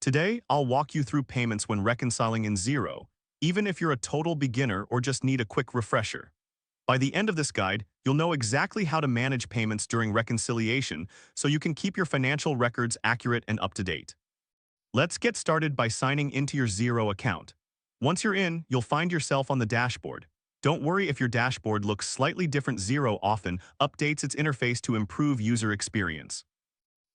Today, I'll walk you through payments when reconciling in Xero, even if you're a total beginner or just need a quick refresher. By the end of this guide, you'll know exactly how to manage payments during reconciliation so you can keep your financial records accurate and up to date. Let's get started by signing into your Xero account. Once you're in, you'll find yourself on the dashboard. Don't worry if your dashboard looks slightly different. Xero often updates its interface to improve user experience.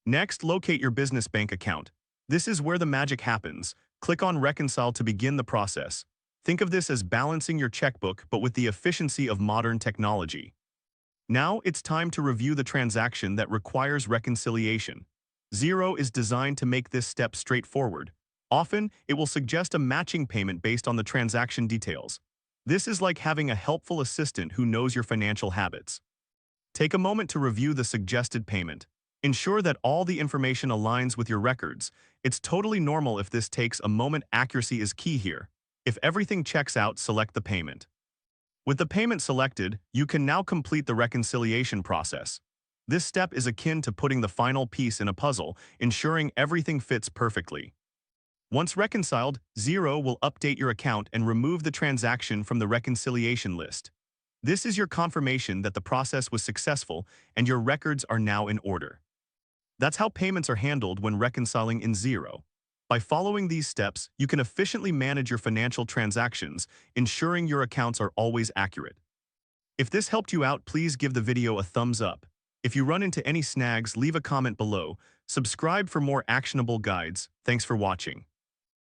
Next, locate your business bank account. This is where the magic happens. Click on Reconcile to begin the process. Think of this as balancing your checkbook but with the efficiency of modern technology. Now it's time to review the transaction that requires reconciliation. Xero is designed to make this step straightforward. Often, it will suggest a matching payment based on the transaction details. This is like having a helpful assistant who knows your financial habits. Take a moment to review the suggested payment. Ensure that all the information aligns with your records. It's totally normal if this takes a moment. Accuracy is key here. If everything checks out, select the payment. With the payment selected, you can now complete the reconciliation process. This step is akin to putting the final piece in a puzzle, ensuring everything fits perfectly. Once reconciled, Xero will update your account and remove the transaction from the reconciliation list. This is your confirmation that the process was successful and your records are now in order. That's how payments are handled when reconciling in Xero. By following these steps, you can efficiently manage your financial transactions, ensuring your accounts are always accurate. If this helped you out, please give the video a thumbs up. If you run into any snags, leave a comment below. Subscribe for more actionable guides. Thanks for watching.